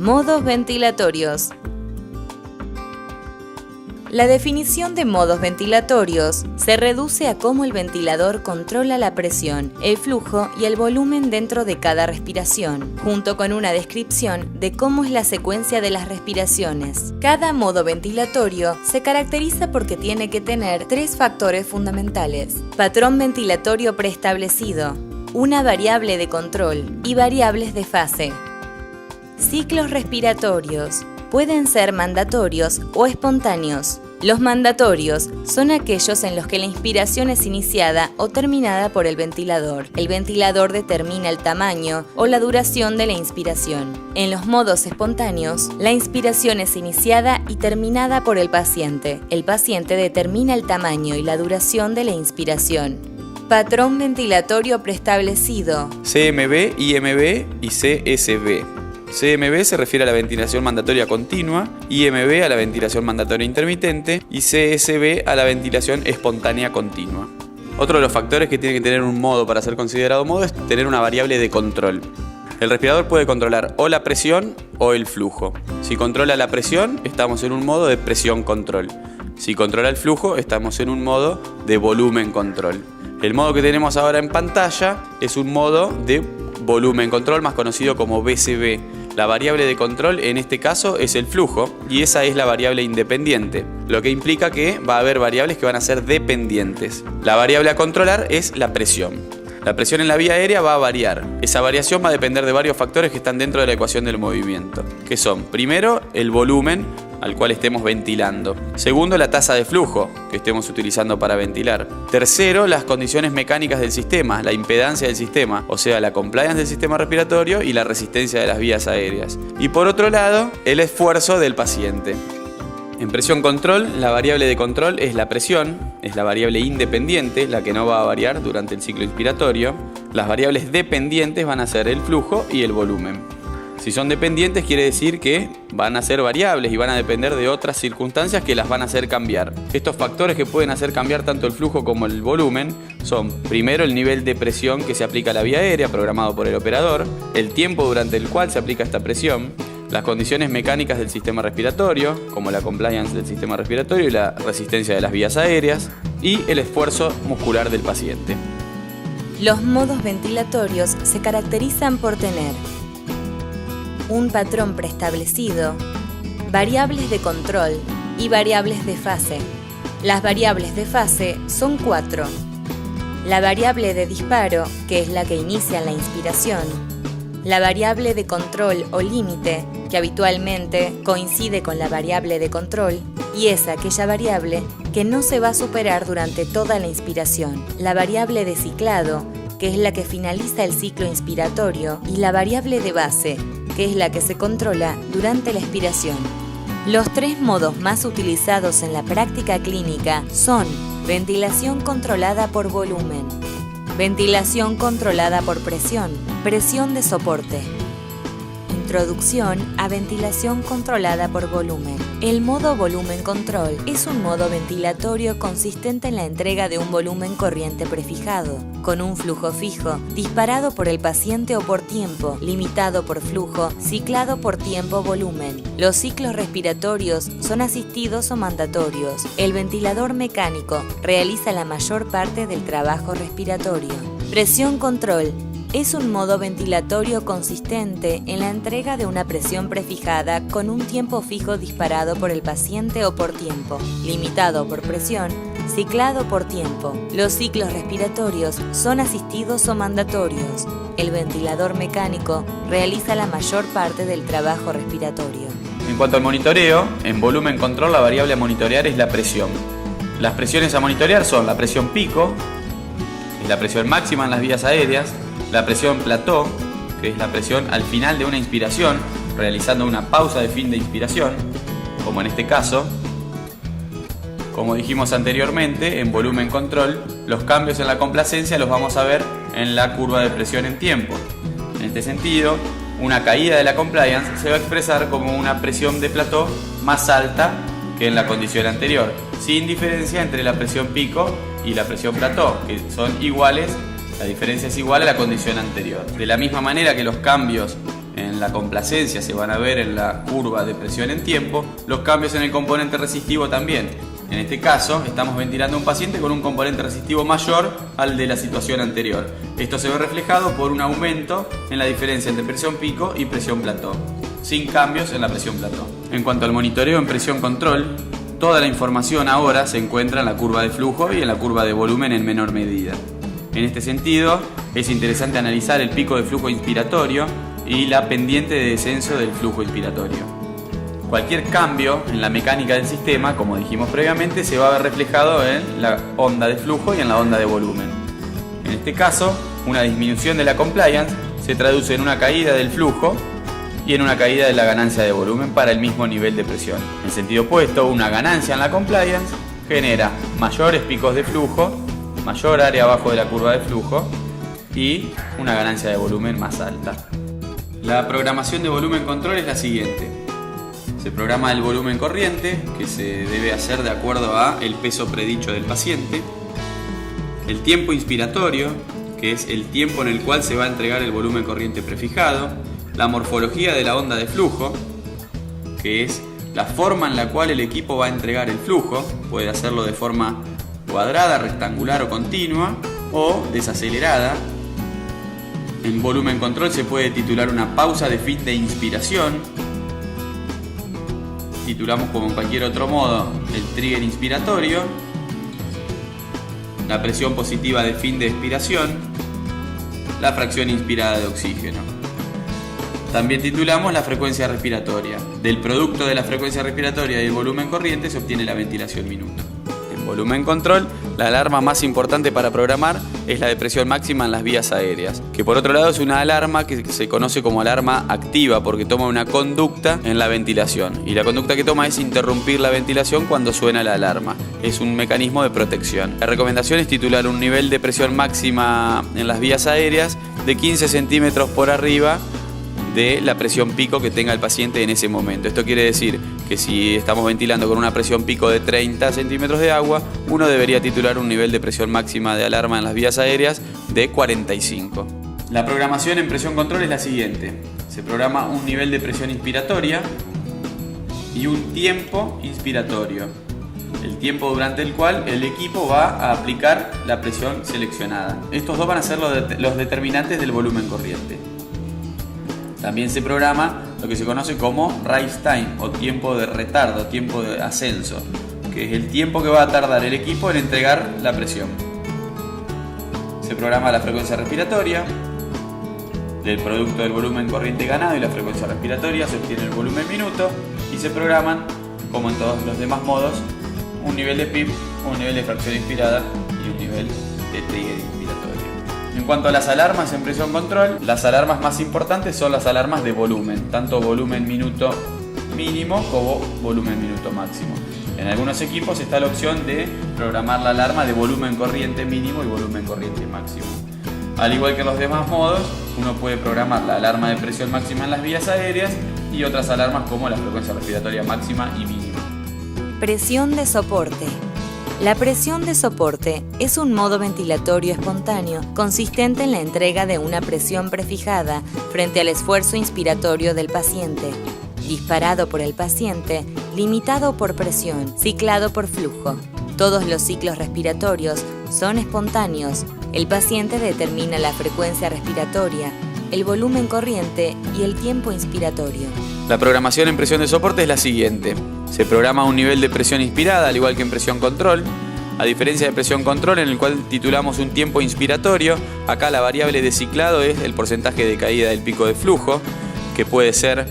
Modos ventilatorios. La definición de modos ventilatorios se reduce a cómo el ventilador controla la presión, el flujo y el volumen dentro de cada respiración, junto con una descripción de cómo es la secuencia de las respiraciones. Cada modo ventilatorio se caracteriza porque tiene que tener 3 factores fundamentales: patrón ventilatorio preestablecido, una variable de control y variables de fase. Ciclos respiratorios. Pueden ser mandatorios o espontáneos. Los mandatorios son aquellos en los que la inspiración es iniciada o terminada por el ventilador. El ventilador determina el tamaño o la duración de la inspiración. En los modos espontáneos, la inspiración es iniciada y terminada por el paciente. El paciente determina el tamaño y la duración de la inspiración. Patrón ventilatorio preestablecido. CMB, IMB y CSB. CMB se refiere a la ventilación mandatoria continua, IMB a la ventilación mandatoria intermitente y CSB a la ventilación espontánea continua. Otro de los factores que tiene que tener un modo para ser considerado modo es tener una variable de control. El respirador puede controlar o la presión o el flujo. Si controla la presión, estamos en un modo de presión control. Si controla el flujo, estamos en un modo de volumen control. El modo que tenemos ahora en pantalla es un modo de volumen control, más conocido como VCB. La variable de control en este caso es el flujo y esa es la variable independiente, lo que implica que va a haber variables que van a ser dependientes. La variable a controlar es la presión. La presión en la vía aérea va a variar. Esa variación va a depender de varios factores que están dentro de la ecuación del movimiento, que son, primero, el volumen al cual estemos ventilando. Segundo, la tasa de flujo que estemos utilizando para ventilar. Tercero, las condiciones mecánicas del sistema, la impedancia del sistema, o sea, la compliance del sistema respiratorio y la resistencia de las vías aéreas. Y por otro lado, el esfuerzo del paciente. En presión control, la variable de control es la presión, es la variable independiente, la que no va a variar durante el ciclo inspiratorio. Las variables dependientes van a ser el flujo y el volumen. Si son dependientes quiere decir que van a ser variables y van a depender de otras circunstancias que las van a hacer cambiar. Estos factores que pueden hacer cambiar tanto el flujo como el volumen son, primero, el nivel de presión que se aplica a la vía aérea programado por el operador, el tiempo durante el cual se aplica esta presión, las condiciones mecánicas del sistema respiratorio, como la compliance del sistema respiratorio y la resistencia de las vías aéreas, y el esfuerzo muscular del paciente. Los modos ventilatorios se caracterizan por tener un patrón preestablecido, variables de control y variables de fase. Las variables de fase son 4. La variable de disparo, que es la que inicia la inspiración. La variable de control o límite, que habitualmente coincide con la variable de control, y es aquella variable que no se va a superar durante toda la inspiración. La variable de ciclado, que es la que finaliza el ciclo inspiratorio, y la variable de base, que es la que se controla durante la expiración. Los 3 modos más utilizados en la práctica clínica son ventilación controlada por volumen, ventilación controlada por presión, presión de soporte. Introducción a ventilación controlada por volumen. El modo volumen control es un modo ventilatorio consistente en la entrega de un volumen corriente prefijado, con un flujo fijo, disparado por el paciente o por tiempo, limitado por flujo, ciclado por tiempo-volumen. Los ciclos respiratorios son asistidos o mandatorios. El ventilador mecánico realiza la mayor parte del trabajo respiratorio. Presión control es un modo ventilatorio consistente en la entrega de una presión prefijada con un tiempo fijo disparado por el paciente o por tiempo, limitado por presión, ciclado por tiempo. Los ciclos respiratorios son asistidos o mandatorios. El ventilador mecánico realiza la mayor parte del trabajo respiratorio. En cuanto al monitoreo, en volumen control la variable a monitorear es la presión. Las presiones a monitorear son la presión pico, es la presión máxima en las vías aéreas, la presión plató, que es la presión al final de una inspiración, realizando una pausa de fin de inspiración, como en este caso. Como dijimos anteriormente, en volumen control, los cambios en la complacencia los vamos a ver en la curva de presión en tiempo. En este sentido, una caída de la compliance se va a expresar como una presión de plató más alta que en la condición anterior, sin diferencia entre la presión pico y la presión plató, que son iguales. La diferencia es igual a la condición anterior. De la misma manera que los cambios en la complacencia se van a ver en la curva de presión en tiempo, los cambios en el componente resistivo también. En este caso, estamos ventilando a un paciente con un componente resistivo mayor al de la situación anterior. Esto se ve reflejado por un aumento en la diferencia entre presión pico y presión plató, sin cambios en la presión plató. En cuanto al monitoreo en presión control, toda la información ahora se encuentra en la curva de flujo y en la curva de volumen en menor medida. En este sentido, es interesante analizar el pico de flujo inspiratorio y la pendiente de descenso del flujo inspiratorio. Cualquier cambio en la mecánica del sistema, como dijimos previamente, se va a ver reflejado en la onda de flujo y en la onda de volumen. En este caso, una disminución de la compliance se traduce en una caída del flujo y en una caída de la ganancia de volumen para el mismo nivel de presión. En sentido opuesto, una ganancia en la compliance genera mayores picos de flujo, mayor área abajo de la curva de flujo y una ganancia de volumen más alta. La programación de volumen control es la siguiente. Se programa el volumen corriente, que se debe hacer de acuerdo a el peso predicho del paciente. El tiempo inspiratorio, que es el tiempo en el cual se va a entregar el volumen corriente prefijado. La morfología de la onda de flujo, que es la forma en la cual el equipo va a entregar el flujo. Puede hacerlo de forma cuadrada, rectangular o continua, o desacelerada. En volumen control se puede titular una pausa de fin de inspiración. Titulamos como en cualquier otro modo el trigger inspiratorio, la presión positiva de fin de expiración, la fracción inspirada de oxígeno. También titulamos la frecuencia respiratoria. Del producto de la frecuencia respiratoria y el volumen corriente se obtiene la ventilación minuto. En volumen control, la alarma más importante para programar es la de presión máxima en las vías aéreas, que por otro lado es una alarma que se conoce como alarma activa porque toma una conducta en la ventilación, y la conducta que toma es interrumpir la ventilación cuando suena la alarma. Es un mecanismo de protección. La recomendación es titular un nivel de presión máxima en las vías aéreas de 15 centímetros por arriba de la presión pico que tenga el paciente en ese momento. Esto quiere decir que si estamos ventilando con una presión pico de 30 centímetros de agua, uno debería titular un nivel de presión máxima de alarma en las vías aéreas de 45. La programación en presión control es la siguiente. Se programa un nivel de presión inspiratoria y un tiempo inspiratorio. El tiempo durante el cual el equipo va a aplicar la presión seleccionada. Estos dos van a ser los determinantes del volumen corriente. También se programa lo que se conoce como rise time o tiempo de retardo, tiempo de ascenso, que es el tiempo que va a tardar el equipo en entregar la presión. Se programa la frecuencia respiratoria. Del producto del volumen corriente ganado y la frecuencia respiratoria se obtiene el volumen minuto y se programan, como en todos los demás modos, un nivel de PIP, un nivel de fracción inspirada y un nivel de trigger inspiratorio. En cuanto a las alarmas en presión control, las alarmas más importantes son las alarmas de volumen, tanto volumen minuto mínimo como volumen minuto máximo. En algunos equipos está la opción de programar la alarma de volumen corriente mínimo y volumen corriente máximo. Al igual que en los demás modos, uno puede programar la alarma de presión máxima en las vías aéreas y otras alarmas como la frecuencia respiratoria máxima y mínima. Presión de soporte. La presión de soporte es un modo ventilatorio espontáneo consistente en la entrega de una presión prefijada frente al esfuerzo inspiratorio del paciente, disparado por el paciente, limitado por presión, ciclado por flujo. Todos los ciclos respiratorios son espontáneos. El paciente determina la frecuencia respiratoria, el volumen corriente y el tiempo inspiratorio. La programación en presión de soporte es la siguiente. Se programa un nivel de presión inspirada, al igual que en presión control. A diferencia de presión control, en el cual titulamos un tiempo inspiratorio, acá la variable de ciclado es el porcentaje de caída del pico de flujo, que puede ser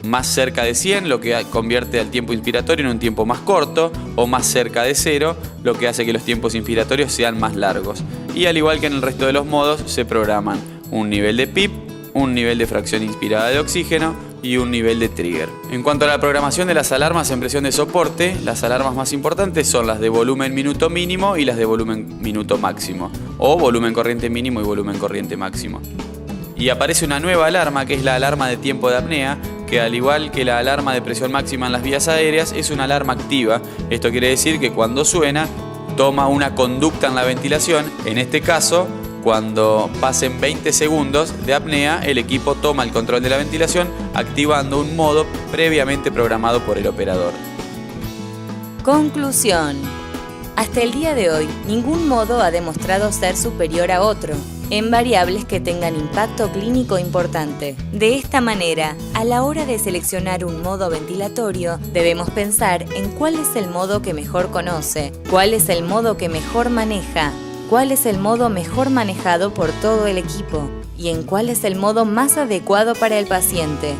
más cerca de 100, lo que convierte al tiempo inspiratorio en un tiempo más corto, o más cerca de 0, lo que hace que los tiempos inspiratorios sean más largos. Y al igual que en el resto de los modos, se programan un nivel de PIP, un nivel de fracción inspirada de oxígeno y un nivel de trigger. En cuanto a la programación de las alarmas en presión de soporte, las alarmas más importantes son las de volumen minuto mínimo y las de volumen minuto máximo, o volumen corriente mínimo y volumen corriente máximo. Y aparece una nueva alarma, que es la alarma de tiempo de apnea, que al igual que la alarma de presión máxima en las vías aéreas, es una alarma activa. Esto quiere decir que cuando suena, toma una conducta en la ventilación, en este caso Cuando pasen 20 segundos de apnea, el equipo toma el control de la ventilación activando un modo previamente programado por el operador. Conclusión. Hasta el día de hoy, ningún modo ha demostrado ser superior a otro en variables que tengan impacto clínico importante. De esta manera, a la hora de seleccionar un modo ventilatorio, debemos pensar en cuál es el modo que mejor conoce, cuál es el modo que mejor maneja, cuál es el modo mejor manejado por todo el equipo y en cuál es el modo más adecuado para el paciente.